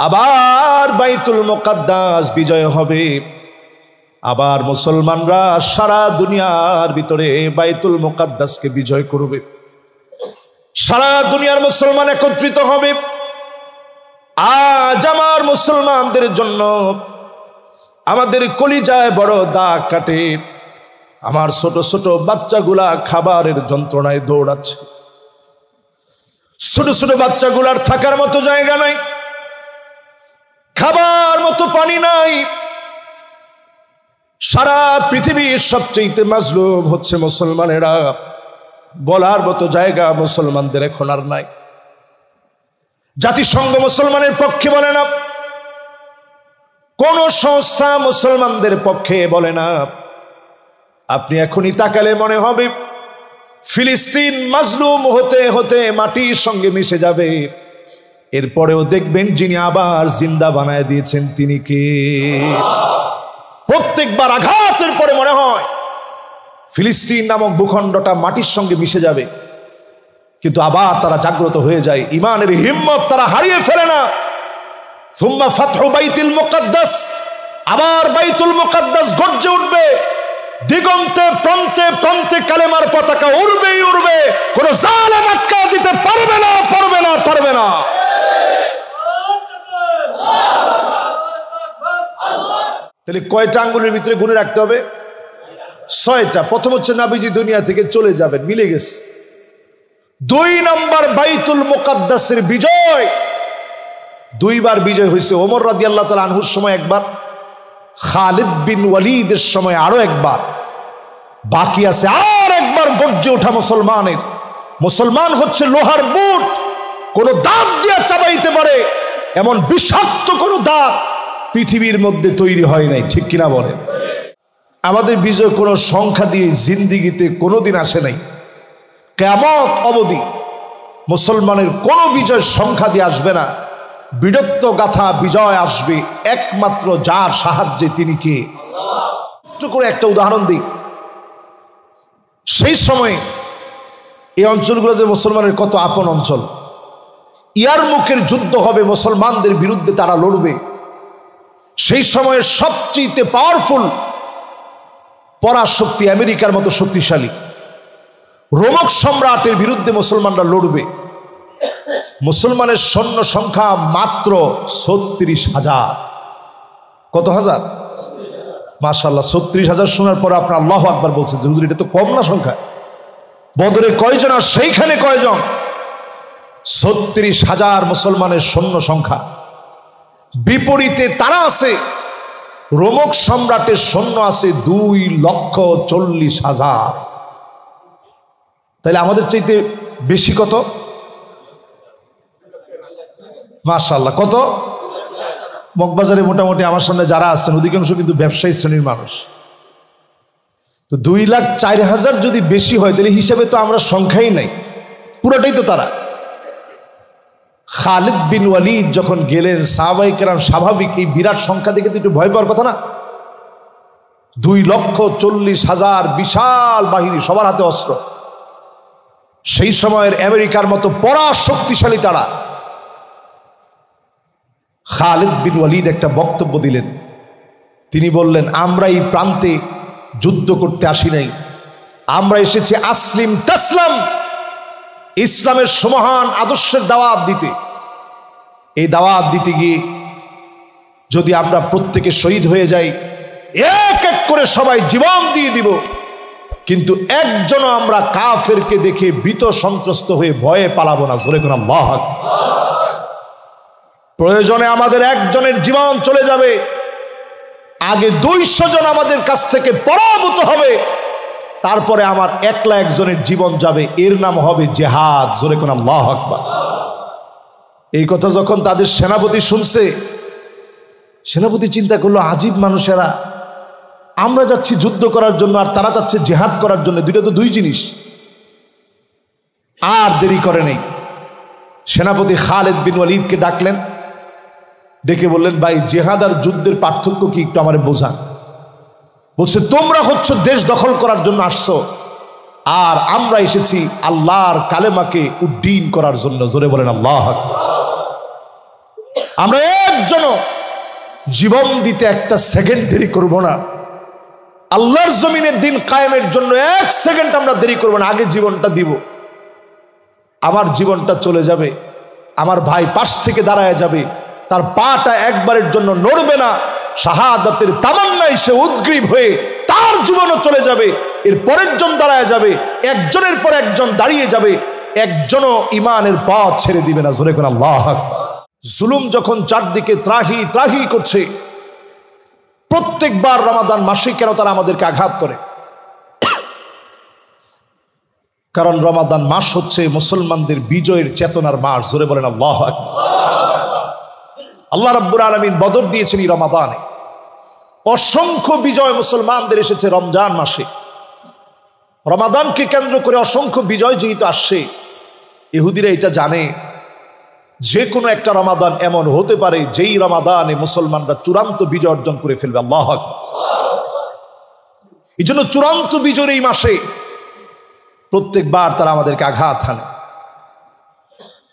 আবার বাইতুল মুকাদ্দাস বিজয় হবে, আবার মুসলমানরা সারা দুনিয়ার ভিতরে বাইতুল মুকাদ্দাসকে বিজয় করবে, সারা দুনিয়ার মুসলমান একত্রিত হবে। আজ আমার মুসলমানদের জন্য আমাদের কলিজায় বড় দাগ কাটে। আমার ছোট ছোট বাচ্চাগুলা খাবারের যন্ত্রণায় দৌড়াচ্ছে, ছোট ছোট বাচ্চাগুলার থাকার মতো জায়গা নাই, খাবার মতো পানি নাই। সারা পৃথিবীর সবচেয়ে মাজলুম হচ্ছে মুসলমানেরা। বলার মতো জায়গা মুসলমানদের এখন আর নাই। জাতিসংঘ মুসলমানের পক্ষে বলে না, কোন সংস্থা মুসলমানদের পক্ষে বলে না। আপনি এখনই তাকালে মনে হবে ফিলিস্তিন মাজলুম হতে হতে মাটির সঙ্গে মিশে যাবে। এরপরেও দেখবেন যিনি আবার জিন্দা বানায় দিয়েছেন তিনি কে? প্রত্যেকবার আঘাতের পরে মনে হয় ফিলিস্তিন নামক ভূখণ্ডটা মাটির সঙ্গে মিশে যাবে, কিন্তু আবার তারা জাগ্রত হয়ে যায়। ইমানের হিম্মত তারা হারিয়ে ফেলে না। সুম্মা ফাতহু বাইতুল মুকাদ্দাস, আবার বাইতুল মুকাদ্দাস গর্জে উঠবে। দিগন্তে প্রান্তে প্রান্তে কালেমার পতাকা উড়বেই উড়বে। কোন জালেম আটকা দিতে পারবে না, পারবে না, পারবে না। তাহলে কয়টা আঙ্গুলের ভিতরে গুনে রাখতে হবে? 6টা। প্রথম হচ্ছে নবীজি দুনিয়া থেকে চলে যাবেন, মিলে গেছে। 2 নম্বর বাইতুল মুকাদ্দাসের বিজয়। 2 বার বিজয় হয়েছে। ওমর রাদিয়াল্লাহু তাআলা আনহুর সময় একবার, খালিদ বিন ওয়ালিদের সময় আরো একবার, বাকি আছে আর একবার গর্জে ওঠা মুসলমানের। মুসলমান হচ্ছে লোহার বুট, কোন দাঁত দিয়ে চাবাইতে পারে এমন বিষাক্ত কোন দাঁত পৃথিবীর মধ্যে তৈরি হয় নাই, ঠিক কিনা বলেন? আমাদের বিজয় কোনো সংখ্যা দিয়ে জিন্দিগিতে কোনোদিন আসে নাই। কিয়ামত অবধি মুসলমানের কোনো বিজয় সংখ্যা দিয়ে আসবে না। বীরত্ব গাথা বিজয় আসবে একমাত্র যার সাহায্যে, তিনি কে? ছোট্ট করে একটা উদাহরণ দিই। সেই সময় এই অঞ্চলগুলো যে মুসলমানের কত আপন অঞ্চল। ইয়ারমুকের যুদ্ধ হবে, মুসলমানদের বিরুদ্ধে তারা লড়বে। সেই সময়ের সবচেয়ে পাওয়ারফুল পরাশক্তি আমেরিকার মতো শক্তিশালী রোমক সম্রাটের বিরুদ্ধে মুসলমানরা লড়বে। মুসলমানের সৈন্য সংখ্যা মাত্র 36,000। কত হাজার? মাশাআল্লাহ, 36,000 শোনার পর আপনার আল্লাহু আকবার বলছেন যে হুজুর এটা তো কম না সংখ্যা। বদরে কয়জন আর সেইখানে কয়জন? 36,000 মুসলমানের সৈন্য সংখ্যা। বিপরীতে তারা আছে, রোমক সম্রাটের সৈন্য আছে 2,40,000। তাহলে আমাদের চাইতে বেশি কত? মাশাআল্লাহ, কত? মগবাজারে মোটামুটি আমার সামনে যারা আছেন অধিকাংশ কিন্তু ব্যবসায়ী শ্রেণীর মানুষ। তো 2,04,000 যদি বেশি হয় তাহলে হিসাবে তো আমরা সংখ্যাই নাই, পুরোটাই তো তারা। খালিদ বিন ওয়ালিদ যখন গেলেন, সাহাবায়ে কেরাম স্বাভাবিক এই বিরাট সংখ্যা দেখে তো একটু ভয় পাওয়ার কথা না? 2,40,000 বিশাল বাহিনী, সবার হাতে অস্ত্র। সেই সময়ের আমেরিকার মতো পরাশক্তিশালী তারা। খালিদ বিন ওয়ালিদ একটা বক্তব্য দিলেন। তিনি বললেন, আমরা এই প্রান্তে যুদ্ধ করতে আসি নাই, আমরা এসেছি আসলিম তাসলাম, ইসলামের সমহান আদর্শের দাওয়াত দিতে। এই দাওয়াত দিতে গিয়ে যদি আমরা প্রত্যেকে শহীদ হয়ে যাই, এক এক করে সবাই জীবন দিয়ে দিব, কিন্তু একজনও আমরা কাফেরকে দেখে ভীত সন্ত্রস্ত হয়ে ভয়ে পালাবো না। জোরে কোন আল্লাহু আকবার। প্রয়োজনে আমাদের একজনের জীবন চলে যাবে, আগে 200 জন আমাদের কাছ থেকে পরাভূত হবে, তারপরে আমার একলা একজনের জীবন যাবে, এর নাম হবে জিহাদ। জোরে কোন আল্লাহু আকবার। এই কথা যখন তাদের সেনাপতি শুনছে, সেনাপতি চিন্তা করলো, আজীব মানুষেরা, আমরা যাচ্ছি যুদ্ধ করার জন্য আর তারা যাচ্ছে জিহাদ করার জন্য, দুইটা তো দুই জিনিস। আর দেরি করে নেই, সেনাপতি খালিদ বিন ওয়ালিদকে ডাকলেন, ডেকে বললেন, ভাই জিহাদ আর যুদ্ধের পার্থক্য কি একটু আমারে বোঝান। বলছে, তোমরা হচ্ছ দেশ দখল করার জন্য আসছো, আর আমরা এসেছি আল্লাহর কালেমাকে উড্ডীন করার জন্য। জোরে বলেন আল্লাহু আকবার। আমরা এক একজনও জীবন দিতে একটা সেকেন্ড দেরি করব না। আল্লাহর জমিনের দিন কায়েমের জন্য এক সেকেন্ড আমরা দেরি করব না, আগে জীবনটা দিব। আমার জীবনটা চলে যাবে, আমার ভাই পাশ থেকে দাঁড়ায় যাবে, তার পাটা একবারের জন্য নড়বে না, শাহাদাতের তামান্নায় সে উদ্গ্রীব হয়ে তার জীবনও চলে যাবে। এর পরের জন দাঁড়ায় যাবে, একজনের পর একজন দাঁড়িয়ে যাবে, একজনও ইমানের পথ ছেড়ে দিবে না। জোরে করে আল্লাহু আকবার। জুলুম যখন চারদিকে ত্রাহি ত্রাহি করছে, প্রত্যেকবার রমাদান মাসে কেন তারা আমাদেরকে আঘাত করে? কারণ রমাদান মাস হচ্ছে মুসলমানদের বিজয়ের চেতনার মাস। জোরে বলেন আল্লাহু আকবার। আল্লাহ রাব্বুল আলামিন বদর দিয়েছেন এই রমাদানে। অসংখ্য বিজয় মুসলমানদের এসেছে রমজান মাসে। রমাদানকে কেন্দ্র করে অসংখ্য বিজয় যেহেতু আসছে, ইহুদিরা এটা জানে যে কোনো একটা রমাদান এমন হতে পারে যেই রমাদানে মুসলমানরা চূড়ান্ত বিজয় অর্জন করে ফেলবে। আল্লাহু আকবার। এই জন্য চূড়ান্ত বিজয়ের এই মাসে প্রত্যেকবার তারা আমাদেরকে আঘাত হানে।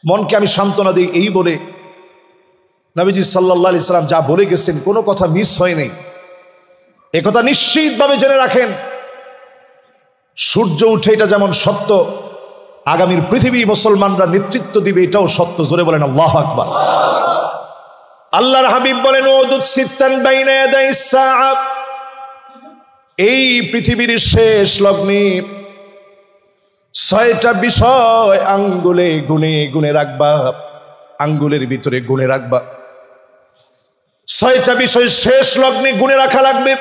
মনকে আমি সান্ত্বনা দিই এই বলে, নবীজি সাল্লাল্লাহু আলাইহি সাল্লাম যা বলে গেছেন কোনো কথা মিস হয় নাই, একথা নিশ্চিতভাবে জেনে রাখেন। সূর্য উঠে এটা যেমন সত্য, আগামীর পৃথিবী মুসলমানরা নেতৃত্ব দিবে এটাও সত্য। জোরে বলেন আল্লাহু আকবার। আল্লাহর হাবিব বলেন উদুদ সিত্তান বাইনা ইয়াদাইস সাআ, এই পৃথিবীর শেষ লগ্নে 6টা বিষয় আঙ্গুলে গুনে গুনে রাখবা, আঙ্গুলের ভিতরে গুনে রাখবা। 6টা বিষয় শেষ লগ্নে গুনে রাখা লাগবে।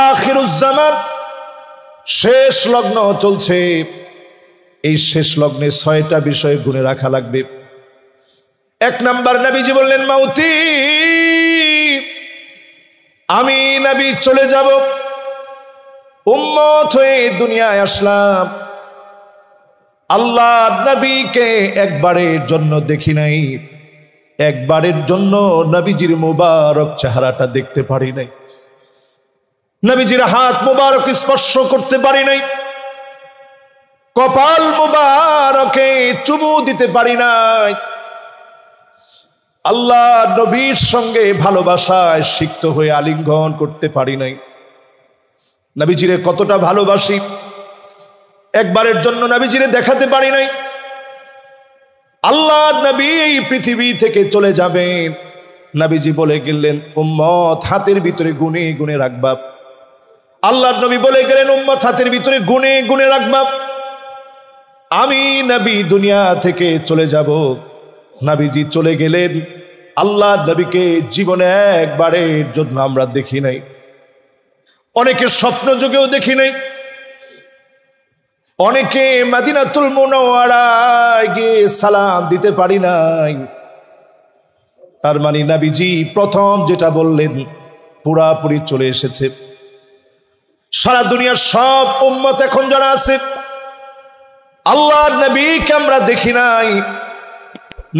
আখিরুজ জামান, শেষ লগ্ন চলছে, এই শেষ লগ্নে 6টা বিষয় গুনে রাখা লাগবে। 1 নাম্বার নবীজি বললেন মাউতি, আমি নবী চলে যাব, উম্মত হয়ে দুনিয়ায় আসলাম, আল্লাহ নবীকে একবারের জন্য দেখি নাই, একবারের জন্য নবীজির মুবারক চেহারাটা দেখতে পারি নাই, নবীজির হাত মুবারক স্পর্শ করতে পারি নাই, কপাল মুবারকে চুমু দিতে পারি নাই, আল্লাহ নবীর সঙ্গে ভালোবাসায় সিক্ত হয়ে আলিঙ্গন করতে পারি নাই। নবীজিরে কতটা ভালোবাসি, একবারের জন্য নবীজিরে দেখাতে পারি নাই। আল্লাহ নবী এই পৃথিবী থেকে চলে যাবেন, নবীজি বলে গেলেন উম্মত হাতের ভিতরে গুনে গুনে রাখবা। আল্লাহ নবী বলে গেলেন উম্মত হাতের ভিতরে গুনে গুনে রাখবা। আমি নবী দুনিয়া থেকে চলে যাব, নবীজি চলে গেলেন, আল্লাহ নবীকে জীবনে একবারের জন্য আমরা দেখি নাই, অনেকে স্বপ্ন যুগেও দেখি নাই, অনেকে মদিনাতুল মুনাওয়ারায় গিয়ে সালাম দিতে পারি নাই। তার মানে নবীজি প্রথম যেটা বললেন পুরাপুরি চলে এসেছে। সারা দুনিয়ার সব উম্মত এখন যারা আছে, আল্লাহর নবীকে আমরা দেখি নাই,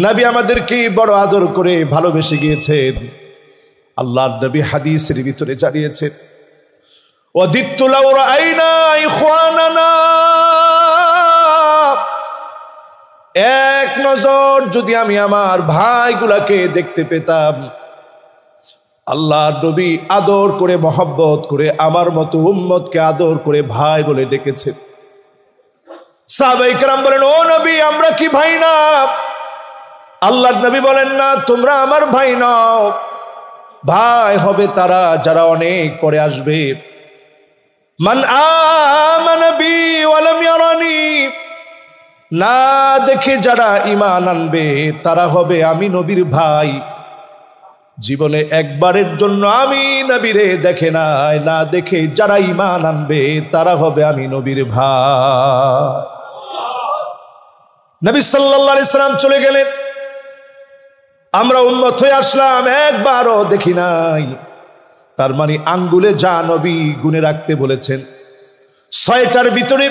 নবী আমাদেরকে বড় আদর করে ভালোবেসে গিয়েছেন। আল্লাহর নবী হাদিসের ভিতরে জানিয়েছেন ওয়াদিত্তু লাউ রাআইনা ইখওয়ানানা, এক নজর যদি আমি আমার ভাইগুলাকে দেখতে পেতাম। আল্লাহর নবী আদর করে মহব্বত করে আমার মতো উম্মতকে আদর করে ভাই বলে ডেকেছেন। সাহাবায়ে কেরাম বলেন ও নবী আমরা কি ভাই না? আল্লাহর নবী বলেন না, তোমরা আমার ভাই নাও, ভাই হবে তারা যারা অনেক পরে আসবে। মান আমানা বি ওয়া লাম ইয়ারানি, না দেখে যারা ঈমান আনবে তারা হবে আমি নবীর ভাই। জীবনে একবারের জন্য আমি নবীরে দেখে নাই, না দেখে যারা ঈমান আনবে তারা হবে আমি নবীর ভাই। নবী সাল্লাল্লাহু আলাইহি সাল্লাম চলে গেলেন, আমরা উম্মত হয়ে আসলাম, একবারও দেখি নাই। তার মানে আঙ্গুলে যা নবী গুনে রাখতে বলেছেন 6টার ভিতরে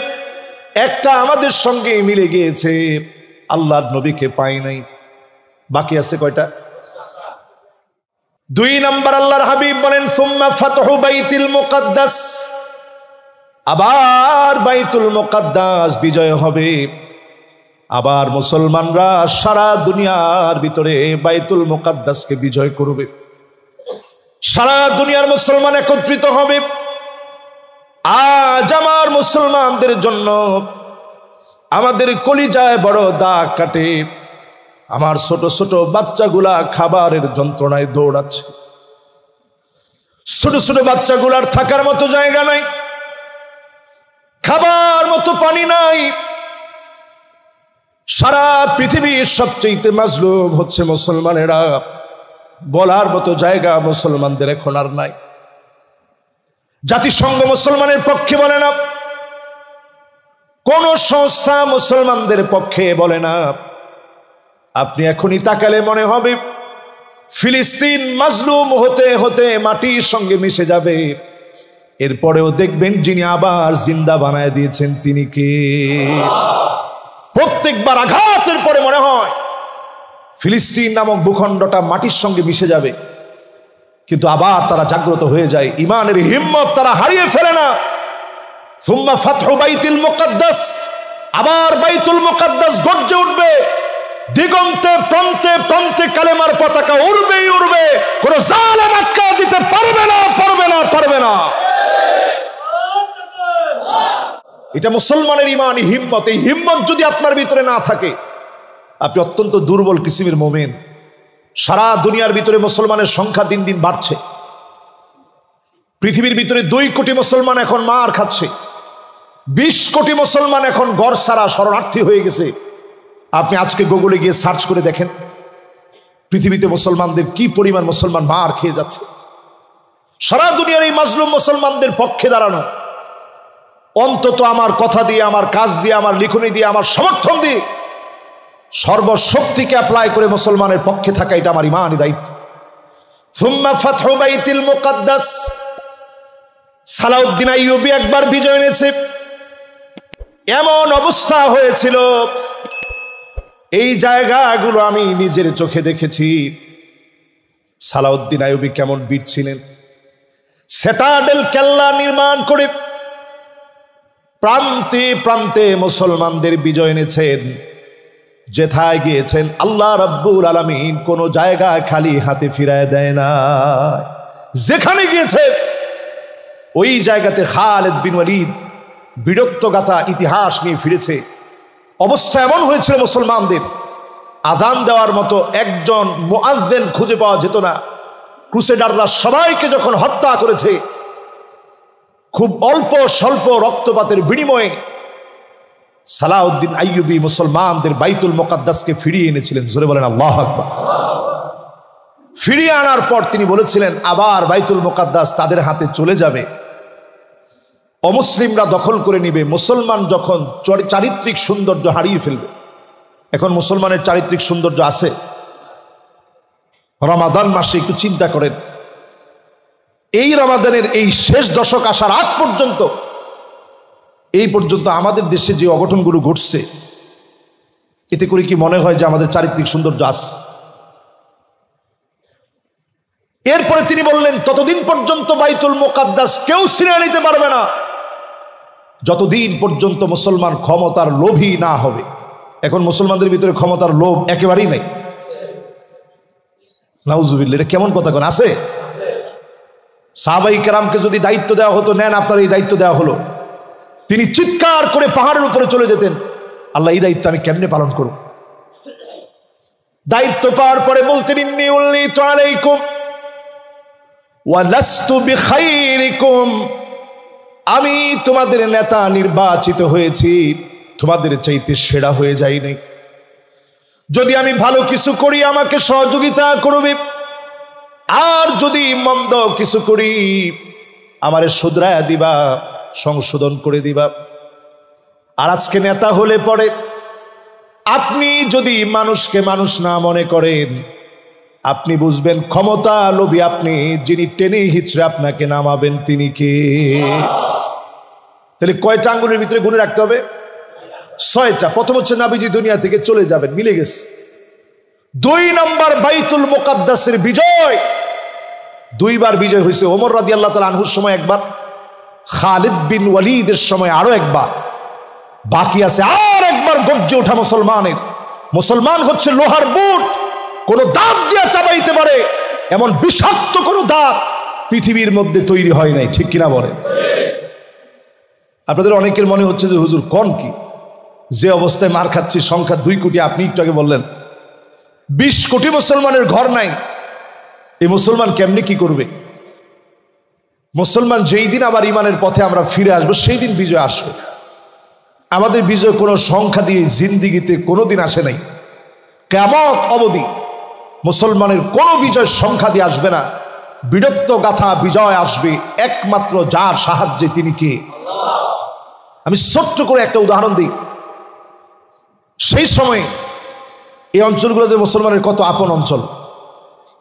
একটা আমাদের সঙ্গে মিলে গিয়েছে, আল্লাহর নবীকে পাই নাই। বাকি আছে কয়টা? 2 নাম্বার আল্লাহর হাবিব বলেন সুম্মা ফাতহু বাইতুল মুকাদ্দাস, আবার বাইতুল মুকাদ্দাস বিজয় হবে। আবার মুসলমানরা সারা দুনিয়ার ভিতরে বাইতুল মুকাদ্দাসকে বিজয় করবে। সারা দুনিয়ার মুসলমান একত্রিত হবে। আজ আমার মুসলমানদের জন্য আমাদের কলিজায় বড় দাগ কাটে। আমার ছোট ছোট বাচ্চাগুলা খাবারের যন্ত্রণায় দৌড়াচ্ছে। ছোট ছোট বাচ্চাগুলার থাকার মতো জায়গা নাই, খাবার মতো পানি নাই। সারা পৃথিবীর সবচেয়ে মাজলুম হচ্ছে মুসলমানেরা। বলার মতো জায়গা মুসলমানদের এখন আর নাই। জাতিসংঘ মুসলমানের পক্ষে বলে না, কোন সংস্থা মুসলমানদের পক্ষে বলে না। আপনি এখনই তাকালে মনে হবে ফিলিস্তিন মাজলুম হতে হতে মাটির সঙ্গে মিশে যাবে। এরপরেও দেখবেন যিনি আবার জিন্দা বানায় দিয়েছেন তিনি কে? প্রত্যেকবার আঘাতের পরে মনে হয় ফিলিস্তিন নামক ভূখণ্ডটা মাটির সঙ্গে মিশে যাবে, কিন্তু আবার তারা জাগ্রত হয়ে যায়। ইমানের হিম্মত তারা হারিয়ে ফেলে না। সুম্মা ফাতহু বাইতুল মুকাদ্দাস, আবার বাইতুল মুকাদ্দাস গর্জে উঠবে। দিগন্তে প্রান্তে প্রান্তে কালেমার পতাকা উড়বেই উড়বে। কোন জালেম আটকা দিতে পারবে না, পারবে না, পারবে না। এটা মুসলমানের ইমানি হিম্মত। এই হিম্মত যদি আপনার ভিতরে না থাকে, আপনি অত্যন্ত দুর্বল কিসিমের মোমেন। সারা দুনিয়ার ভিতরে মুসলমানের সংখ্যা দিন দিন বাড়ছে। পৃথিবীর ভিতরে 2 কোটি মুসলমান এখন মার খাচ্ছে। 20 কোটি মুসলমান এখন ঘর ছাড়া শরণার্থী হয়ে গেছে। আপনি আজকে গুগলে গিয়ে সার্চ করে দেখেন পৃথিবীতে মুসলমানদের কি পরিমাণ মুসলমান মার খেয়ে যাচ্ছে। সারা দুনিয়ার এই মাজলুম মুসলমানদের পক্ষে দাঁড়ানো, অন্তত আমার কথা দিয়ে, আমার কাজ দিয়ে, আমার লিখনি দিয়ে, আমার সমর্থন দিয়ে সর্বশক্তিকে অ্যাপ্লাই করে মুসলমানের পক্ষে থাকা, এটা আমার ইমানি দায়িত্ব। সুম্মা ফাতহু বাইতুল মুকাদ্দাস, সালাউদ্দিন আইয়ুবী একবার বিজয় এনেছে। এমন অবস্থা হয়েছিল, এই জায়গাগুলো আমি নিজের চোখে দেখেছি। সালাউদ্দিন আইয়ুবী কেমন বীর ছিলেন। সেটাডেল কেল্লা নির্মাণ করে প্রান্তে প্রান্তে মুসলমানদের বিজয় এনেছেন। যেথায় গিয়েছেন আল্লাহ রাব্বুল আলামিন কোন জায়গায় খালি হাতে ফিরায় দেয় না। যেখানে গিয়েছে ওই জায়গাতে খালিদ বিন ওয়ালিদ বীরত্বগাথা ইতিহাস নিয়ে ফিরেছে। অবস্থা এমন হয়েছিল মুসলমানদের, আযান দেওয়ার মতো একজন মুআজ্জিন খুঁজে পাওয়া যেত না। ক্রুসেডাররা সবাইকে যখন হত্যা করেছে, খুব অল্প স্বল্প রক্তপাতের বিনিময়ে সালাউদ্দিন আইয়ুবী মুসলমানদের বাইতুল মুকাদ্দাসকে ফিরিয়ে এনেছিলেন। জোরে বলেন আল্লাহু আকবার। ফিরিয়ে আনার পর তিনি বলেছিলেন আবার বাইতুল মুকাদ্দাস তাদের হাতে চলে যাবে, অমুসলিমরা দখল করে নিবে। মুসলমান যখন চারিত্রিক সৌন্দর্য হারিয়ে ফেলবে। এখন মুসলমানের চারিত্রিক সৌন্দর্য আছে? রমাদান মাসে একটু চিন্তা করেন, এই রমাদানের এই শেষ দশক আসার আগ পর্যন্ত, এই পর্যন্ত আমাদের দেশে যে অঘটনগুলো ঘটছে, এতে করে কি মনে হয় যে আমাদের চারিত্রিক সৌন্দর্য আছে? এরপরে তিনি বললেন ততদিন পর্যন্ত বাইতুল মুকাদ্দাস কেউ ছিনিয়ে নিতে পারবে না যতদিন পর্যন্ত মুসলমান ক্ষমতার লোভী না হবে। এখন মুসলমানদের ভিতরে ক্ষমতার লোভ একেবারেই নাই। নাউজুবিল্লাহ, এটা কেমন কথা কোন আছে? সাহাবায়ে কেরামকে যদি দায়িত্ব দেওয়া হতো, নেন আপনার এই দায়িত্ব দেওয়া হলো, তিনি চিৎকার করে পাহাড়ের উপরে চলে যেতেন, আল্লাহ এই দায়িত্ব আমি কেমনে পালন করব? দায়িত্ব পাওয়ার পরে বলতেন ইন্নী উল্লিতু আলাইকুম ওয়া লাস্তু বিখাইরিকুম, আমি তোমাদের নেতা নির্বাচিত হয়েছি, তোমাদের চাইতে সেরা হয়ে যাইনি। যদি আমি ভালো কিছু করি আমাকে সহযোগিতা করবে, আর যদি মন্দ কিছু করি আমারে শুধরায়া দিবা, সংশোধন করে দিবা। আর আজকে নেতা হলে পরে আপনি যদি মানুষকে মানুষ না মনে করেন, আপনি বুঝবেন ক্ষমতা লোভী আপনি, যিনি টেনে হিচড়ে আপনাকে নামাবেন তিনি কে? তাহলে কয়টা আঙ্গুলের ভিতরে গুণে রাখতে হবে? 6টা। প্রথম হচ্ছে নবীজি দুনিয়া থেকে চলে যাবেন, মিলে গেছে। 2 নম্বর বাইতুল মুকাদ্দাসের বিজয়। 2 বার বিজয় হয়েছে। ওমর রাদিয়াল্লাহু তাআলা আনহুর সময় একবার, খালিদ বিন ওয়ালিদের সময় আরো একবার। বাকি আছে আর একবার গর্জে ওঠা মুসলমানের। মুসলমান হচ্ছে লোহার বুট, কোন দাঁত দিয়া চাবাইতে পারে এমন বিষাক্ত কোন দাঁত পৃথিবীর মধ্যে তৈরি হয় নাই, ঠিক কিনা বলেন? আপনাদের অনেকের মনে হচ্ছে যে হুজুর কোন কি, যে অবস্থায় মার খাচ্ছি, সংখ্যা 2 কোটি, আপনি একটু আগে বললেন 20 কোটি মুসলমানের ঘর নাই, এই মুসলমান কেমনি কি করবে? মুসলমান যেই দিন আবার ইমানের পথে আমরা ফিরে আসবো সেই দিন বিজয় আসবে। আমাদের বিজয় কোনো সংখ্যা দিয়ে জিন্দিগিতে কোনোদিন আসে নাই। কিয়ামত অবধি মুসলমানের কোনো বিজয় সংখ্যা দিয়ে আসবে না। বিরক্ত গাথা বিজয় আসবে একমাত্র যার সাহায্যে, তিনি কে? আমি ছোট্ট করে একটা উদাহরণ দিই। সেই সময়ে এই অঞ্চলগুলো যে মুসলমানের কত আপন অঞ্চল,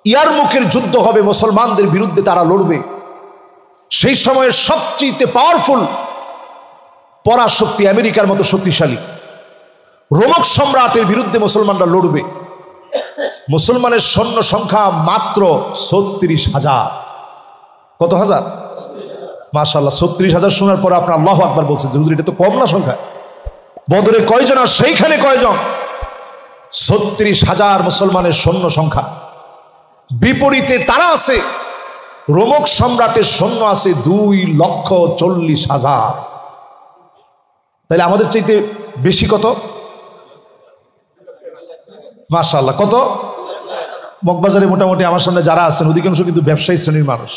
ইয়ারমুকের যুদ্ধ হবে, মুসলমানদের বিরুদ্ধে তারা লড়বে। সেই সময়ের সবচেয়ে পাওয়ারফুল পরাশক্তি আমেরিকার মতো শক্তিশালী রোমক সম্রাটের বিরুদ্ধে মুসলমানরা লড়বে। মুসলমানের সৈন্য সংখ্যা মাত্র 36,000। কত হাজার? মাশাআল্লাহ, 36,000 শোনার পরে আপনার আল্লাহু আকবার বলছেন যে হুজুর এটা তো কম না সংখ্যা। বদরে কয়জন আর সেইখানে কয়জন? 36,000 মুসলমানের সৈন্য সংখ্যা। বিপরীতে তারা আছে, রোমক সম্রাটের সৈন্য আছে 2,40,000। তাহলে আমাদের চাইতে বেশি কত? মাশাআল্লাহ, কত? মগবাজারে মোটামুটি আমার সামনে যারা আছেন অধিকাংশ কিন্তু ব্যবসায়ী শ্রেণীর মানুষ।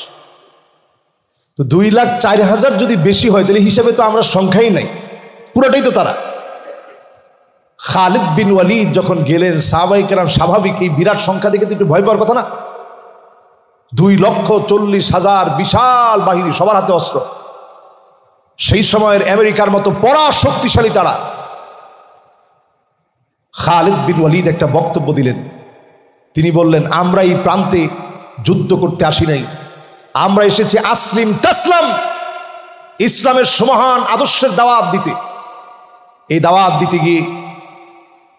তো 2,04,000 যদি বেশি হয় তাহলে হিসাবে তো আমরা সংখ্যাই নাই, পুরোটাই তো তারা। খালিদ বিন ওয়ালিদ যখন গেলেন, সাহাবায়ে কেরাম স্বাভাবিক এই বিরাট সংখ্যা দেখে তো একটু ভয় পাওয়ার কথা না? 2,40,000 বিশাল বাহিনী, সবার হাতে অস্ত্র। সেই সময়ের আমেরিকার মতো পরা শক্তিশালী তারা। খালিদ বিন ওয়ালিদ একটা বক্তব্য দিলেন। তিনি বললেন, আমরা এই প্রান্তে যুদ্ধ করতে আসি নাই, আমরা এসেছি আসলিম তাসলাম, ইসলামের সমাহান আদর্শের দাওয়াত দিতে। এই দাওয়াত দিতে গিয়ে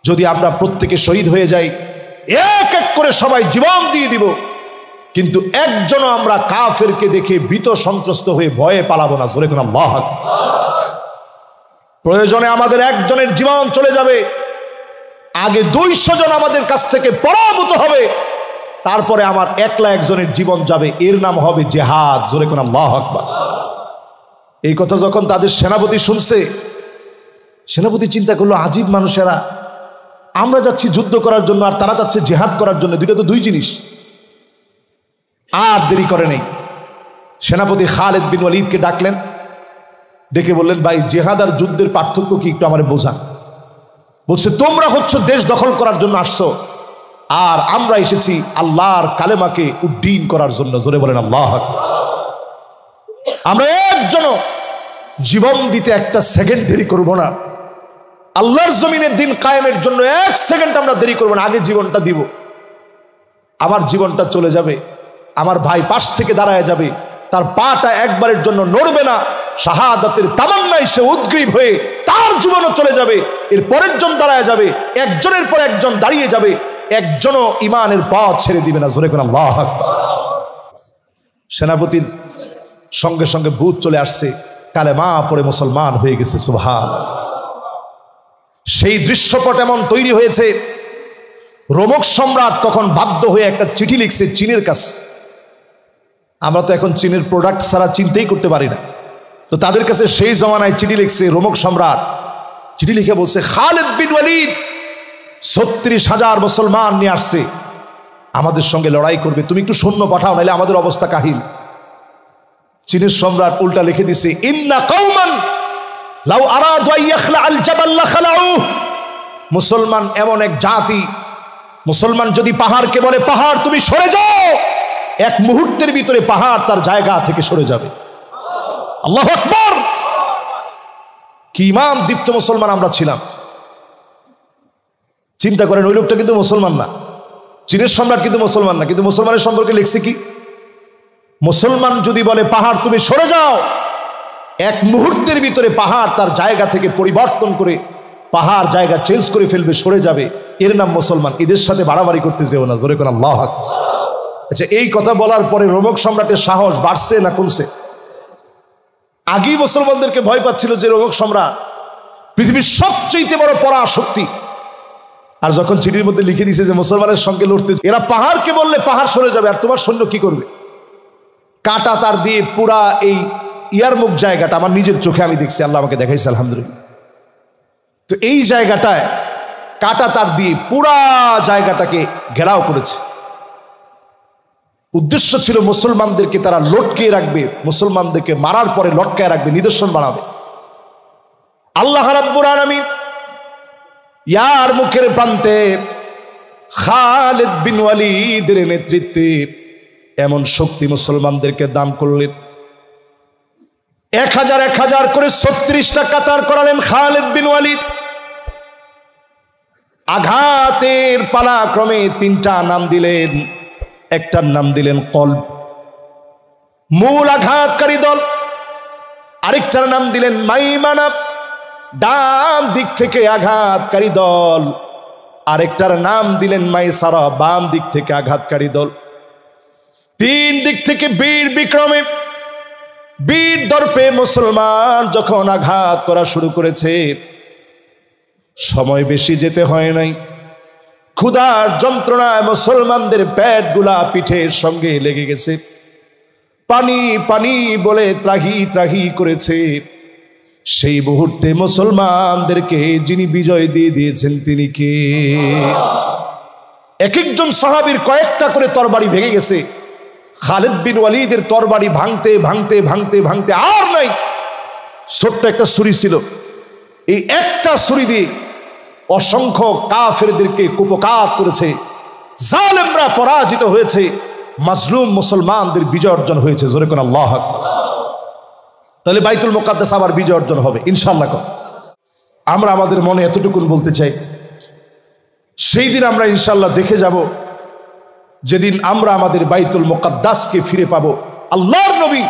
যদি আমরা প্রত্যেকে শহীদ হয়ে যাই, এক এক করে সবাই জীবন দিয়ে দিব, কিন্তু একজনও আমরা কাফেরকে দেখে ভীত সন্ত্রস্ত হয়ে ভয়ে পালাবো না। জোরে কোন আল্লাহু আকবার। প্রয়োজনে আমাদের একজনের জীবন চলে যাবে, আগে 200 জন আমাদের কাছ থেকে পরাভূত হবে, তারপরে আমার একলা একজনের জীবন যাবে, এর নাম হবে জিহাদ। জোরে কোন আল্লাহু আকবার। এই কথা যখন তাদের সেনাপতি শুনছে, সেনাপতি চিন্তা করলো আজীব মানুষেরা, আমরা যাচ্ছি যুদ্ধ করার জন্য আর তারা যাচ্ছে জিহাদ করার জন্য, দুইটা তো দুই জিনিস। আর দেরি করে নেই, সেনাপতি খালিদ বিন ওয়ালিদকে ডাকলেন, ডেকে বললেন, ভাই জিহাদ আর যুদ্ধের পার্থক্য কি একটু আমারে বোঝান। বলছে, তোমরা হচ্ছে দেশ দখল করার জন্য আসছো, আর আমরা এসেছি আল্লাহর কালেমাকে উড্ডীন করার জন্য। জোরে বলেন আল্লাহু আকবার। আমরা একজনও জীবন দিতে একটা সেকেন্ড দেরি করব না। আল্লাহর জমিনের দিন কায়েমের জন্য 1 সেকেন্ড আমরা দেরি করব না, আগে জীবনটা দিব। আমার জীবনটা চলে যাবে, আমার ভাই পাশ থেকে দাঁড়ায় যাবে, তার পাটা একবারের জন্য নড়বে না, শাহাদাতের তামান্নায় সে উদ্গ্রীব হয়ে তার জীবনও চলে যাবে। এর পরের জন দাঁড়ায় যাবে, একজনের পর একজন দাঁড়িয়ে যাবে, একজনও ইমানের পথ ছেড়ে দিবে না। জোরে কোন আল্লাহু আকবার। সেনাপতির সঙ্গে সঙ্গে ভূত চলে আসছে, কালেমা পড়ে মুসলমান হয়ে গেছে। সুবহানাল্লাহ। সেই দৃশ্যপট এমন তৈরি হয়েছে, রোমক সম্রাট তখন বাধ্য হয়ে একটা চিঠি লিখছে চীনের কাছে। আমরা তো এখন চীনের প্রোডাক্ট ছাড়া চিন্তাই করতে পারি না, তো তাদের কাছে সেই জমানায় চিঠি লিখছে রোমক সম্রাট। চিঠি লিখে বলছে, খালিদ বিন ওয়ালিদ 36,000 মুসলমান নিয়ে আসছে, আমাদের সঙ্গে লড়াই করবে, তুমি একটু সৈন্য পাঠাও, নাহলে আমাদের অবস্থা কাহিল। চীনের সম্রাট উল্টা লিখে দিছে, ইন্না কওমান লাউ আরাদু আন ইয়াখলা আল জাবাল লাখালাউ। মুসলমান এমন এক জাতি, মুসলমান যদি পাহাড়কে বলে পাহাড় তুমি সরে যাও, এক মুহূর্তের ভিতরে পাহাড় তার জায়গা থেকে সরে যাবে। আল্লাহু আকবার। কি ইমান দীপ্ত মুসলমান আমরা ছিলাম। চিন্তা করেন, ওই লোকটা কিন্তু মুসলমান না, চীনের সম্রাট কিন্তু মুসলমান না, কিন্তু মুসলমানের সম্পর্কে লিখছে কি, মুসলমান যদি বলে পাহাড় তুমি সরে যাও, এক মুহূর্তের ভিতরে পাহাড় তার জায়গা থেকে পরিবর্তন করে পাহাড় জায়গা চেঞ্জ করে ফেলবে, সরে যাবে, এর নাম মুসলমান। এদের সাথে বাড়াবাড়ি করতে যেও না। জোরে কোন আল্লাহু আকবার। আচ্ছা, এই কথা বলার পরে রোমক সম্রাটের সাহস বাড়ছে না কমছে? আগেই মুসলমানদেরকে ভয় পাচ্ছিল যে রোমক সম্রাট, পৃথিবীর সবচেয়ে বড় পরাশক্তি। আর যখন চিঠির মধ্যে লিখে দিয়েছে যে মুসলমানের সঙ্গে লড়তে, এরা পাহাড়কে বললে পাহাড় সরে যাবে, আর তোমার সৈন্য কি করবে? কাটা তার দিয়ে পুরা এই ইয়ারমুখ জায়গাটা আমার নিজের চোখে আমি দেখছি, আল্লাহ আমাকে দেখাইছে, আলহামদুলিল্লাহ। তো এই জায়গাটায় কাটা তার দিয়ে পুরা জায়গাটাকে ঘেরাও করেছে। উদ্দেশ্য ছিল মুসলমানদেরকে তারা লটকিয়ে রাখবে, মুসলমানদেরকে মারার পরে লটকায় রাখবে, নিদর্শন বানাবে। আল্লাহ রাব্বুল আলামিন ইয়ারমুখের প্রান্তে খালিদ বিন ওয়ালিদের নেতৃত্বে এমন শক্তি মুসলমানদেরকে দান করলেন। 1000 করে 36টা কাতার করালেন খালিদ বিন ওয়ালিদ। আঘাতের পালাক্রমে 3টা নাম দিলেন। একটার নাম দিলেন কলব, মূল আঘাতকারী দল। আরেকটার নাম দিলেন মাইমানা, ডান দিক থেকে আঘাতকারী দল। আরেকটার নাম দিলেন মাইসারা, বাম দিক থেকে আঘাতকারী দল। 3 দিক থেকে বীর বিক্রমে, বীর দর্পে মুসলমান যখন আঘাত করা শুরু করেছে, সময় বেশি যেতে হয় নাই। ক্ষুধার যন্ত্রণায় মুসলমানদের পেটগুলা পিঠের সঙ্গে লেগে গেছে। পানি পানি বলে ত্রাহি ত্রাহি করেছে। সেই মুহূর্তে মুসলমানদেরকে যিনি বিজয় দিয়ে দিয়েছেন তিনি কে? এক একজন সাহাবীর কয়েকটা করে তরবারি ভেঙে গেছে। খালিদ বিন ওয়ালিদের তরবারি ভাঙতে ভাঙতে ভাঙতে ভাঙতে আর নাই। ছোট্ট একটা ছুরি ছিল, এই একটা ছুরি দিয়ে অসংখ্য কাফেরদেরকে কুপকাত করেছে। জালেমরা পরাজিত হয়েছে, মাজলুম মুসলমানদের বিজয় অর্জন হয়েছে। জোরে কোন আল্লাহু আকবার। তাহলে বাইতুল মুকাদ্দাস আবার বিজয় অর্জন হবে ইনশাআল্লাহ। আমরা আমাদের মনে এতটুকুন বলতে চাই, সেই দিন আমরা ইনশাআল্লাহ দেখে যাব, যেদিন আমরা আমাদের বাইতুল মুকাদ্দাসকে ফিরে পাবো। আল্লাহর নবী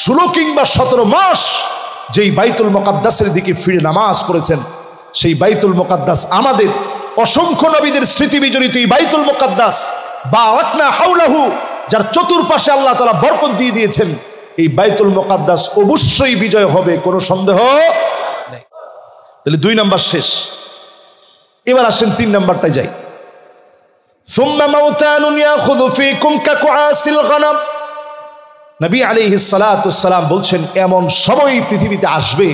16 কিংবা 17 মাস যেই বাইতুল মুকাদ্দাসের দিকে ফিরে নামাজ পড়েছেন, সেই বাইতুল মুকাদ্দাস আমাদের অসংখ্য নবীদের স্মৃতি বিজড়িত এই বাইতুল মুকাদ্দাস, বারাকনা হাওলাহু, যার চতুর্পাশে আল্লাহ তাআলা বরকত দিয়ে দিয়েছেন, এই বাইতুল মুকাদ্দাস অবশ্যই বিজয় হবে, কোনো সন্দেহ নেই। তাহলে 2 নাম্বার শেষ। এবার আসেন 3 নাম্বারটায় যাই। সুম্মা মাউতানুন ইয়াখুযু ফীকুম কাকুআসিল গনাম। নবী আলাইহিস সালাতু ওয়াস সালাম বলছেন, এমন সময় পৃথিবীতে আসবে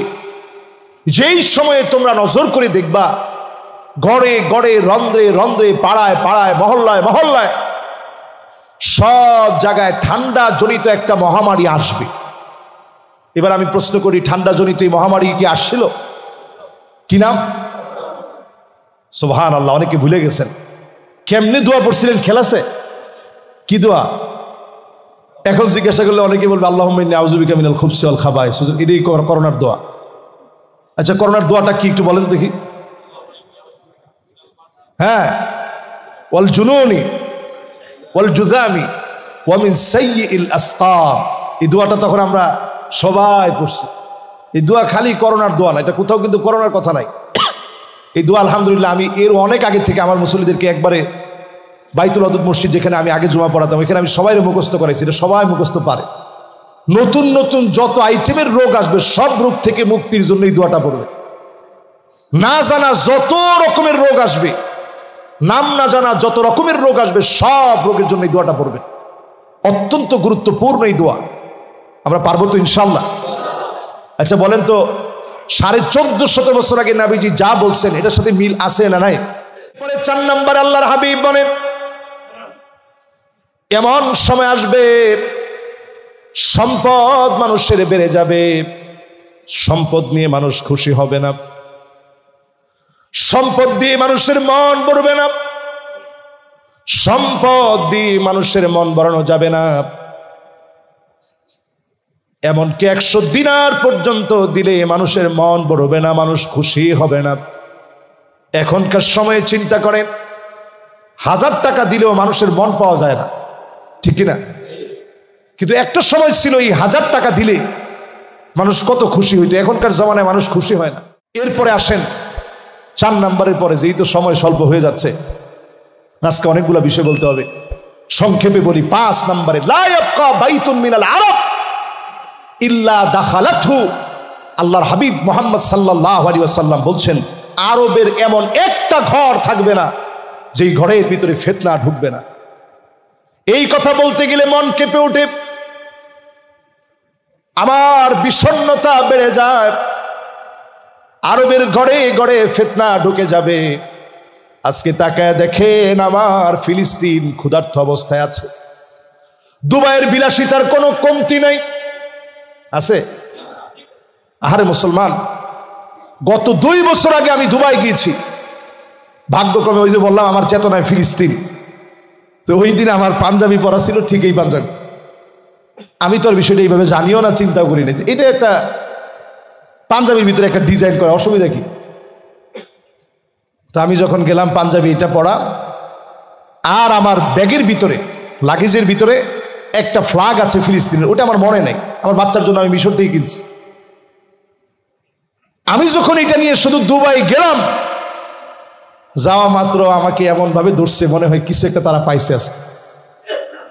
যেই সময়ে তোমরা নজর করে দেখবা, গড়ে গড়ে রন্ধ্রে রন্ধ্রে, পাড়ায় পাড়ায়, মহল্লায় মহল্লায়, সব জায়গায় ঠান্ডা জনিত একটা মহামারী আসবে। এবার আমি প্রশ্ন করি, ঠান্ডা জনিত এই মহামারী কি আসছিল? কি নাম? সুবহানাল্লাহ, অনেকে ভুলে গেছেন। কেমনে দোয়া পড়ছিলেন খেয়াল আছে? কি দোয়া? এখন জিজ্ঞাসা করলে অনেকে বলবে আল্লাহুম্মা ইন্নী আউযু বিকা মিনাল খুবসি ওয়াল খাবাইস। এটাই করোনার দোয়া। আচ্ছা, করোনার দোয়াটা কি একটু বলেন দেখি। হ্যাঁ, ওয়াল জুনুনি ওয়াল জুযামি ওয়া মিন সাইয়্যিল আসকাম। এই দোয়াটা তখন আমরা সবাই পড়ছি। এই দোয়া খালি করোনার দোয়া না, এটা কোথাও কিন্তু করোনার কথা নাই। এই দোয়া আলহামদুলিল্লাহ আমি এর অনেক আগে থেকে আমার মুসল্লিদেরকে একবারে বাইতুল আদব মসজিদ, যেখানে আমি আগে জুমা পড়াতাম, এখানে আমি সবাই মুখস্থ করাইছি। এটা সবাই মুখস্থ পারে। নতুন নতুন যত আইটেমের রোগ আসবে, সব রোগ থেকে মুক্তির জন্য এই দোয়াটা পড়বে। না জানা যত রকমের রোগ আসবে, নাম না জানা যত রকমের রোগ আসবে, সব রোগের জন্য এই দোয়াটা পড়বে। অত্যন্ত গুরুত্বপূর্ণ এই দোয়া। আমরা পারবো তো ইনশাআল্লাহ? আচ্ছা বলেন তো, 1450 বছর আগে নবীজি যা বলছেন এটার সাথে মিল আছে না নাই? পরে 4 নাম্বার আল্লাহর হাবিব বলেন, এমন সময় আসবে সম্পদ মানুষের বেড়ে যাবে, সম্পদ নিয়ে মানুষ খুশি হবে না, সম্পদ দিয়ে মানুষের মন ভরবে না, সম্পদ দিয়ে মানুষের মন ভরানো যাবে না। এমনকি 100 দিনার পর্যন্ত দিলে মানুষের মন ভরবে না, মানুষ খুশি হবে না। এখনকার সময়ে চিন্তা করেন, 1000 টাকা দিলেও মানুষের মন পাওয়া যায় না, ঠিক কিনা? কিন্তু একটা সময় ছিল এই 1000 টাকা দিলে মানুষ কত খুশি হইতো। এখনকার জমানায় মানুষ খুশি হয় না। এরপরে আসেন 4 নাম্বারের পরে, যেই তো সময় স্বল্প হয়ে যাচ্ছে, আজকে অনেকগুলো বিষয় বলতে হবে, সংক্ষেপে বলি। 5 নাম্বারে, লা ইয়াবকা বাইতুন মিনাল আরব ইল্লা দাখালাতহু আল্লাহর হাবিব মুহাম্মদ সাল্লাল্লাহু আলাইহি ওয়াসাল্লাম বলছেন, আরবের এমন একটা ঘর থাকবে না যেই ঘরের ভিতরে ফিতনা ঢুকবে না। এই কথা বলতে গেলে মন কেঁপে ওঠে, আমার বিষণ্ণতা বেড়ে যায়। আরবের ঘরে ঘরে ফিতনা ঢুকে যাবে। আজকে তাকায় দেখেন, আমার ফিলিস্তিন ক্ষুধার্ত অবস্থায় আছে। দুবাইয়ের বিলাসিতার কোনো কমতি নাই, আছে? আহারে মুসলমান, গত 2 বছর আগে আমি দুবাই গিয়েছি। ভাগ্যক্রমে ওই যে বললাম আমার চেতনায় ফিলিস্তিন, তো ওই দিন আমার পাঞ্জাবি পরা ছিল, ঠিক এই পাঞ্জাবি। আমি তো আর বিষয়টা এইভাবে জানিও না, চিন্তাও করি না যে এটা একটা পাঞ্জাবির ভিতরে একটা ডিজাইন করা, অসুবিধা কি? তো আমি যখন গেলাম পাঞ্জাবি এটা পরা, আর আমার ব্যাগের ভিতরে, লাগেজের ভিতরে একটা ফ্ল্যাগ আছে ফিলিস্তিনের, ওটা আমার মনে নেই, আমার বাচ্চার জন্য আমি মিশর থেকে কিনছি। আমি যখন এটা নিয়ে শুধু দুবাই গেলাম, যাওয়া মাত্র আমাকে এমন ভাবে ধরছে, মনে হয় কিছু একটা তারা পাইছে আছে।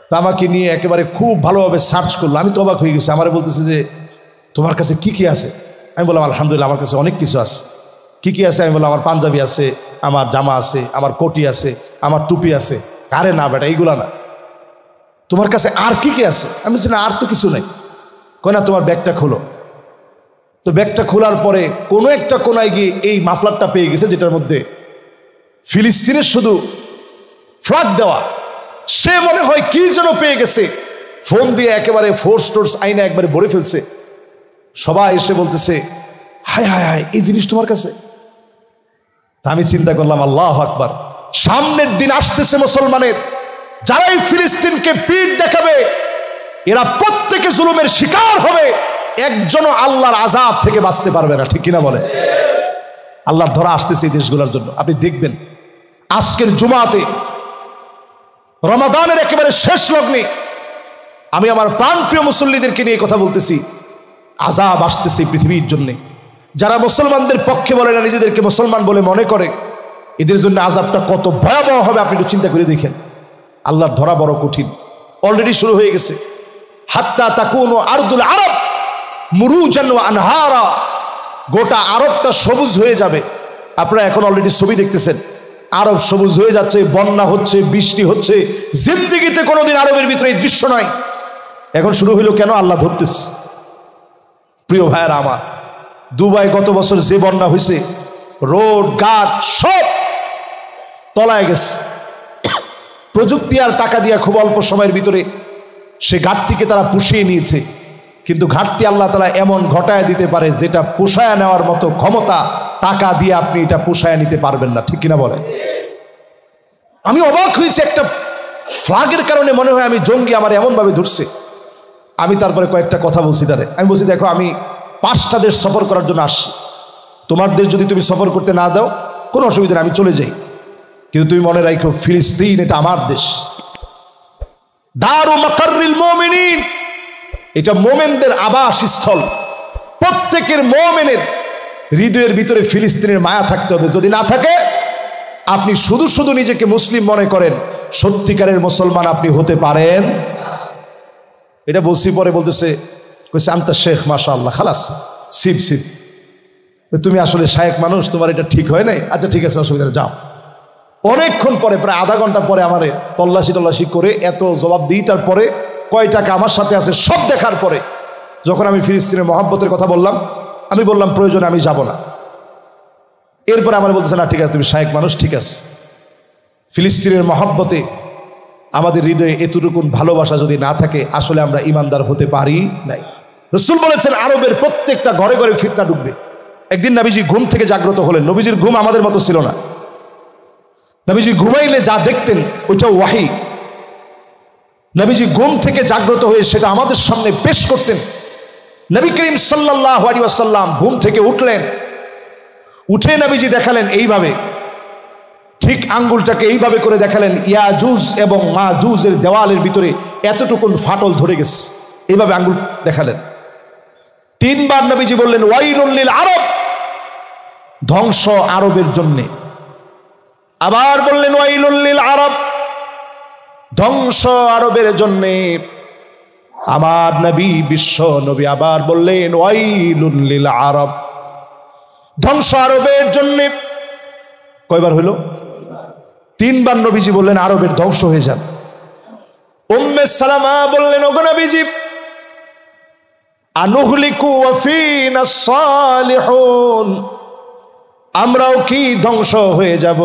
তা আমাকে নিয়ে একেবারে খুব ভালোভাবে সার্চ করলো। আমি তো অবাক হয়ে গেছি। আমার বলতেছে যে তোমার কাছে কি কি আছে? আমি বললাম আলহামদুলিল্লাহ আমার কাছে অনেক কিছু আছে। কি কি আছে? আমি বললাম আমার পাঞ্জাবি আছে, আমার জামা আছে, আমার কোটি আছে, আমার টুপি আছে। আরে না বেটা, এইগুলা না, তোমার কাছে আর কি কি আছে? আমি বলছি না, আর তো কিছু নেই। কয় না, তোমার ব্যাগটা খোলো। তো ব্যাগটা খোলার পরে কোনো একটা কোনায় গিয়ে এই মাফলারটা পেয়ে গেছে, যেটার মধ্যে ফিলিস্তিনের শুধু ফ্ল্যাগ দেওয়া। সে মনে হয় কি যেন পেয়ে গেছে, ফোন দিয়ে একেবারে ফোর্স টোর্স আইনা একবারে ভরে ফেলছে। সবাই এসে বলতেছে হায় হায় হায়, এই জিনিস তোমার কাছে? আমি চিন্তা করলাম আল্লাহু আকবার, সামনের দিন আসতেছে মুসলমানের, যারাই ফিলিস্তিনকে পিঠ দেখাবে এরা প্রত্যেকে জুলুমের শিকার হবে, একজনও আল্লাহর আযাব থেকে বাঁচতে পারবে না। ঠিক কিনা বলে? আল্লাহর ধরা আসতেছে এই দেশগুলোর জন্য। আপনি দেখবেন আজকের জুমাতে, রমাদানের একেবারে শেষ লগ্নে, আমি আমার প্রাণপ্রিয় মুসল্লিদেরকে নিয়ে কথা বলতেছি। আযাব আসতেছে পৃথিবীর জন্যে। যারা মুসলমানদের পক্ষে বলে না, নিজেদেরকে মুসলমান বলে মনে করে, এদের জন্য আযাবটা কত ভয়াবহ হবে আপনি একটু চিন্তা করে দেখেন। আল্লাহর ধরা বড় কঠিন, অলরেডি শুরু হয়ে গেছে। হাত্তা তাকুনু আরদুল আরব মুরুজান ওয়া আনহারা, গোটা আরবটা সবুজ হয়ে যাবে। আপনারা এখন অলরেডি ছবি দেখতেছেন, আরব সবুজ হয়ে যাচ্ছে, বন্যা হচ্ছে, বৃষ্টি হচ্ছে। জিন্দেগিতে কোনোদিন আরবের ভিতরে এই দৃশ্য নয়। এখন শুরু হইল কেন? আল্লাহ ধরতেছে। প্রিয় ভাইয়েরা আমার, দুবাই গত বছর যে বন্যা হয়েছে, রোড ঘাট সব তলায় গেছে। প্রযুক্তি আর টাকা দিয়া খুব অল্প সময়ের ভিতরে সে ঘাটতিকে তারা পুষিয়ে নিয়েছে। কিন্তু ঘাটতি আল্লাহ তাআলা এমন ঘটায় দিতে পারে, যেটা পুষায়া নেওয়ার মতো ক্ষমতা টাকা দিয়ে আপনি এটা পুষায়া নিতে পারবেন না। ঠিক কিনা বলেন? আমি অবাক হয়েছি, একটা ফ্ল্যাগের কারণে মনে হয় আমি জঙ্গি, আমার এমনভাবে ধরছে। আমি তারপরে কয়েকটা কথা বলছি তারে। আমি বলছি দেখো, আমি 5টা দেশ সফর করার জন্য আসছি, তোমার দেশ যদি তুমি সফর করতে না দাও কোনো অসুবিধা নেই, আমি চলে যাই। কিন্তু তুমি মনে রাখো, ফিলিস্তিন এটা আমার দেশ, দারু মাকাররিল মুমিনিন, এটা মোমেনদের আবাসস্থল। প্রত্যেকের মোমেনের হৃদয়ের ভিতরে ফিলিস্তিনের মায়া থাকতে হবে। যদি না থাকে, আপনি শুধু শুধু নিজেকে মুসলিম মনে করেন, সত্যিকারের মুসলমান আপনি হতে পারেন। এটা বলছি, পরে বলতেছে কইছে আনতা শেখ মাশাআল্লাহ, খালাস সিব সিব, তুমি আসলে শায়েখ মানুষ, তোমার এটা ঠিক হয় নাই। আচ্ছা ঠিক আছে, অসুবিধা যাও। অনেকক্ষণ পরে, প্রায় আধা ঘন্টা পরে আমারে তল্লাশি করে এত জবাব দিই, তারপরে কয় টাকা আমার সাথে আছে সব দেখার পরে যখন আমি ফিলিস্তিনের মহব্বতের কথা বললাম, আমি বললাম প্রয়োজনে আমি যাব না। এরপরে আমার বলতেছে না ঠিক আছে, তুমি শায়েখ মানুষ, ঠিক আছে। ফিলিস্তিনের মহব্বতে আমাদের হৃদয়ে এতটুকুন ভালোবাসা যদি না থাকে, আসলে আমরা ইমানদার হতে পারি নাই। রাসূল বলেছেন আরবের প্রত্যেকটা ঘরে ঘরে ফিতনা ঢুকবে। একদিন নবীজি ঘুম থেকে জাগ্রত হলেন। নবীজির ঘুম আমাদের মতো ছিল না। নবীজি ঘুমাইলে যা দেখতেন ওইটা ওয়াহি। নবীজি ঘুম থেকে জাগ্রত হয়ে সেটা আমাদের সামনে পেশ করতেন। নবী করিম সাল্লাল্লাহু আলাইহি ওয়াসাল্লাম ঘুম থেকে উঠলেন, উঠে নবীজি দেখালেন এইভাবে, ঠিক আঙ্গুলটাকে এইভাবে করে দেখালেন, ইয়াজুজ এবং মাজুজের দেওয়ালের ভিতরে এতটুকুন ফাটল ধরে গেছে, এইভাবে আঙ্গুল দেখালেন। 3 বার নবীজি বললেন ওয়াইলুল লিল আরব, ধ্বংস আরবের জন্যে। আবার বললেন ওয়াইলুল লিল আরব, ধ্বংস আরবের জন্যে। আমার নবী বিশ্ব নবী আবার বললেন ওয়াইলুন লিল আরব, ধ্বংস আরবের জন্য। কয়বার হইল? 3 বার নবীজি বললেন আরবের ধ্বংস হয়ে যাবে। উম্মে সালামা বললেন ওগো নবীজি আনুহলিকু ওয়া ফিনা সালিহুন, আমরাও কি ধ্বংস হয়ে যাব?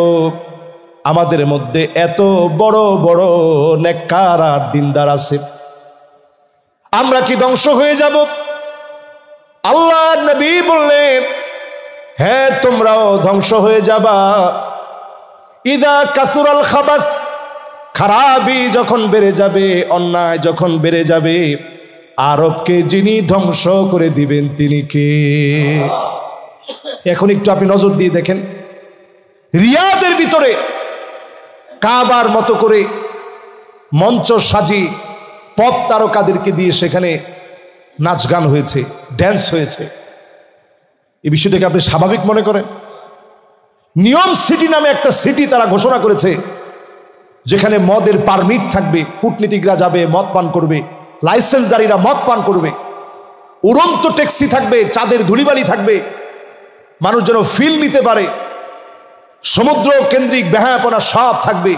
আমাদের মধ্যে এত বড় বড় নেককার আর দিনদার আছে, আমরা কি ধ্বংস হয়ে যাব? আল্লাহর নবী বললেন হ্যাঁ তোমরাও ধ্বংস হয়ে যাবা। ইদা কাসুরাল খাবাস, খারাপি যখন বেড়ে যাবে, অন্যায় যখন বেড়ে যাবে, আরবকে যিনি ধ্বংস করে দিবেন তিনি কে? এখন একটু আপনি নজর দিয়ে দেখেন, রিয়াদের ভিতরে কাবার মতো করে মঞ্চ সাজি পপ তারকাদেরকে দিয়ে সেখানে নাচ গান হয়েছে, ড্যান্স হয়েছে। এই বিষয়টাকে আপনি স্বাভাবিক মনে করেন? নিয়ম সিটি নামে একটা সিটি তারা ঘোষণা করেছে, যেখানে মদের পারমিট থাকবে, কূটনীতিকরা যাবে মদ পান করবে, লাইসেন্সদারীরা মদ পান করবে, উড়ন্ত ট্যাক্সি থাকবে, চাঁদের ধুলিবালি থাকবে, মানুষ যেন ফিল নিতে পারে, সমুদ্র কেন্দ্রিক বেহায়াপনা সব থাকবে।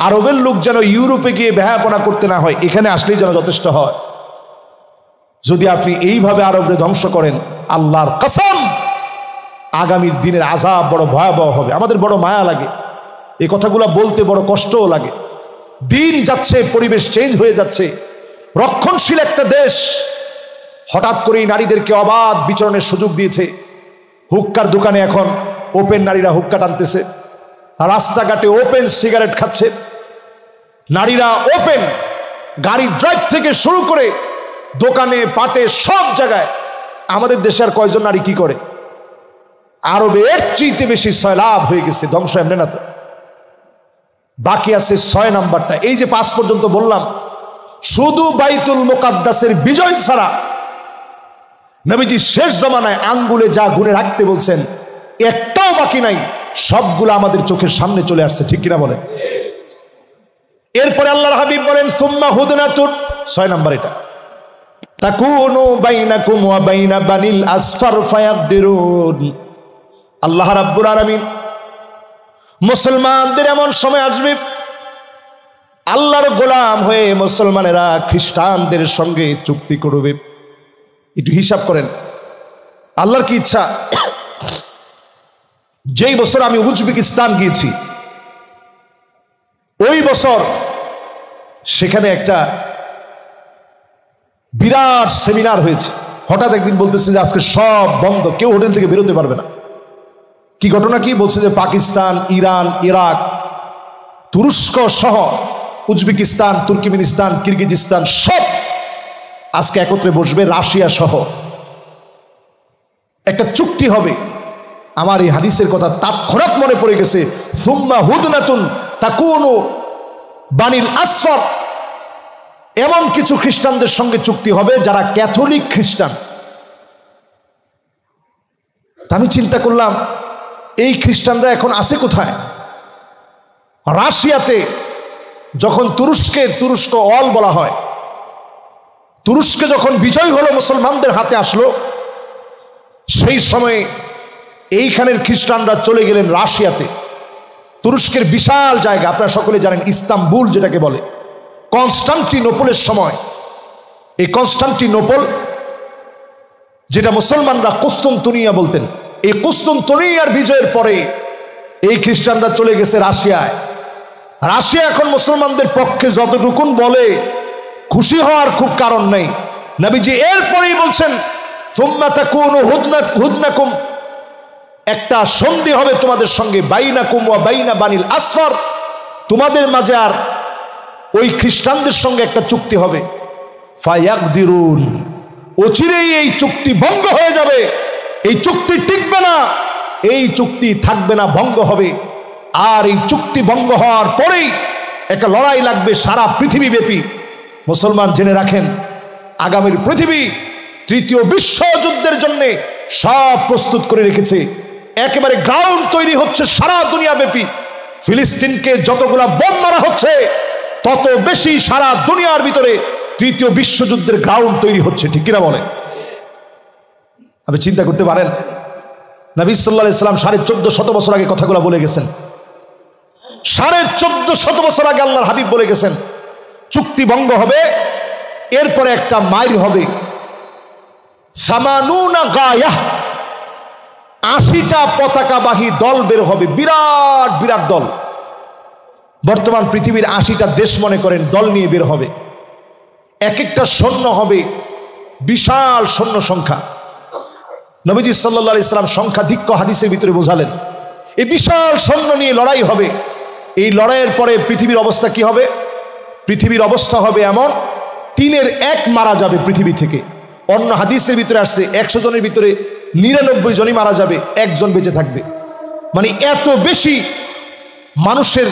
আরবের লোক যেন ইউরোপে গিয়ে বেহায়াপনা করতে না হয়, এখানে আসলেই যেন যথেষ্ট হয়। যদি আপনি এইভাবে আরবরে ধ্বংস করেন, আল্লাহর কসম আগামীর দিনের আযাব বড় ভয়াবহ হবে। আমাদের বড় মায়া লাগে, এই কথাগুলো বলতে বড় কষ্টও লাগে। দিন যাচ্ছে, পরিবেশ চেঞ্জ হয়ে যাচ্ছে। রক্ষণশীল একটা দেশ হঠাৎ করেই নারীদেরকে অবাধ বিচরণের সুযোগ দিয়েছে। হুক্কার দোকানে এখন ওপেন নারীরা হুক্কা টানতেছে, রাস্তাঘাটে ওপেন সিগারেট খাচ্ছে, নারীরা ওপেন গাড়ি ড্রাইভ থেকে শুরু করে দোকানে পাটে সব জায়গায়। আমাদের দেশে আর কয়জন নারী কি করে? আরবে এর চেয়ে বেশি সয়লাভ হয়ে গেছে। ধ্বংস এমনি না তো, বাকি আছে 6 নাম্বারটা। এই যে 5 পর্যন্ত বললাম, শুধু বাইতুল মুকাদ্দাসের বিজয় ছাড়া নবীজি শেষ জমানায় আঙ্গুলে যা গুনে রাখতে বলছেন একটাও বাকি নাই, সবগুলো আমাদের চোখের সামনে চলে আসছে। ঠিক কিনা বলেন? এরপরে আল্লাহর হাবিব বলেন সুম্মা হুদনাতুন, 6 নাম্বার এটা, তাকুনু বাইনাকুম ওয়া বাইনা বানিল আসফার ফায়াকদিরুন। আল্লাহ রাব্বুল আলামিন মুসলমানদের এমন সময় আসবে, আল্লাহর গোলাম হয়ে মুসলমানেরা খ্রিস্টানদের সঙ্গে চুক্তি করবে। একটু হিসাব করেন আল্লাহর কি ইচ্ছা। যেই বছর আমি উজবেকিস্তান গিয়েছি, ওই বছর সেখানে একটা বিরাট সেমিনার হয়েছে। হঠাৎ একদিন বলতেছে যে আজকে সব বন্ধ, কেউ হোটেল থেকে বেরোতে পারবে না। কি ঘটনা কি? বলছে যে পাকিস্তান, ইরান, ইরাক, তুরস্ক সহ উজবেকিস্তান, তুর্কমেনিস্তান, কিরগিজস্তান সব আজকে একত্রে বসবে, রাশিয়া সহ একটা চুক্তি হবে। আমার এই হাদিসের কথা তাৎক্ষণাৎ মনে পড়ে গেছে, সুম্মা হুদনাতুন তাকুনু বানিল আসফার। এমন কিছু খ্রিস্টানদের সঙ্গে চুক্তি হবে যারা ক্যাথলিক খ্রিস্টান। আমি চিন্তা করলাম এই খ্রিস্টানরা এখন আছে কোথায়? রাশিয়াতে। যখন তুরস্ক অল বলা হয়, তুরস্কে যখন বিজয় হলো, মুসলমানদের হাতে আসলো, সেই সময়ে এইখানের খ্রিস্টানরা চলে গেলেন রাশিয়াতে। তুরস্কের বিশাল জায়গা, আপনারা সকলে জানেন, ইস্তাম্বুল যেটাকে বলে, কনস্টান্টিনোপলের সময়। এই কনস্টান্টিনোপল যেটা মুসলমানরা কুস্তুনতুনিয়া বলতেন, এই কুস্তুনতুনিয়ার বিজয়ের পরে এই খ্রিস্টানরা চলে গেছে রাশিয়ায়। রাশিয়া এখন মুসলমানদের পক্ষে যতটুকুন বলে খুশি হওয়ার খুব কারণ নেই। নবীজি এরপরেই বলছেন সুম্মা তাকুনু হুদনাকুম, একটা সন্ধি হবে তোমাদের সঙ্গে, বাইনাকুম ওয়া বাইনা বানিল আসফার, তোমাদের মাঝে আর ওই খ্রিস্টানদের সঙ্গে একটা চুক্তি হবে। ফায়াকদিরুন, অচিরেই এই চুক্তি ভঙ্গ হয়ে যাবে। এই চুক্তি টিকবে না, এই চুক্তি থাকবে না, ভঙ্গ হবে। আর এই চুক্তি ভঙ্গ হওয়ার পরেই একটা লড়াই লাগবে সারা পৃথিবীব্যাপী। মুসলমান জেনে রাখেন, আগামীর পৃথিবী 3য় বিশ্বযুদ্ধের জন্য সব প্রস্তুত করে রেখেছে। একেবারে গ্রাউন্ড তৈরি হচ্ছে সারা দুনিয়া ব্যাপী। ফিলিস্তিনকে যতগুলা বোম মারা হচ্ছে, তত বেশি সারা দুনিয়ার ভিতরে তৃতীয় বিশ্বযুদ্ধের গ্রাউন্ড তৈরি হচ্ছে, ঠিক কিনা বলে? আপনি চিন্তা করতে পারেন, নবী সাল্লাল্লাহু আলাইহি সাল্লাম 1450 বছর আগে কথাগুলো বলে গেছেন। 1450 বছর আগে আল্লাহর হাবিব বলে গেছেন চুক্তি ভঙ্গ হবে, এরপরে একটা মাইর হবে, 80টা পতাকাবাহী দল বের হবে, বিরাট বিরাট দল। বর্তমান পৃথিবীর 80টা দেশ মনে করেন দল নিয়ে বের হবে, এক একটা সৈন্য হবে বিশাল সৈন্য সংখ্যা। নবীজি সাল্লাল্লাহু আলাইহি সাল্লাম সংখ্যাধিক্য হাদিসের ভিতরে বোঝালেন। এই বিশাল সৈন্য নিয়ে লড়াই হবে। এই লড়াইয়ের পরে পৃথিবীর অবস্থা কি হবে? পৃথিবীর অবস্থা হবে এমন, 3-এর 1 মারা যাবে পৃথিবী থেকে। অন্য হাদিসের ভিতরে আসছে 100 জনের ভিতরে 99 জনই মারা যাবে, 1 জন বেঁচে থাকবে। মানে এত বেশি মানুষের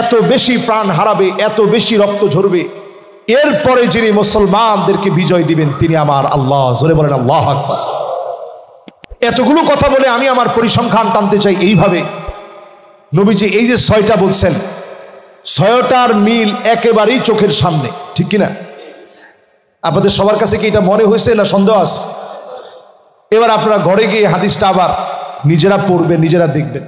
এত বেশি প্রাণ হারাবে, এত বেশি রক্ত ঝরবে। এরপরে যিনি মুসলমানদেরকে বিজয় দিবেন তিনি আমার আল্লাহ। জোরে বলেন আল্লাহু আকবার। এতগুলো কথা বলে আমি আমার পরিসংখ্যান টানতে চাই এইভাবে, নবীজি এই যে 6টা বলছেন, 6টার মিল একেবারেই চোখের সামনে, ঠিক কিনা? আপনাদের সবার কাছে কি এটা মনে হয়েছে না সন্দেহ আছে? এবার আপনারা ঘরে গিয়ে হাদিসটা আবার নিজেরা পড়বেন, নিজেরা দেখবেন।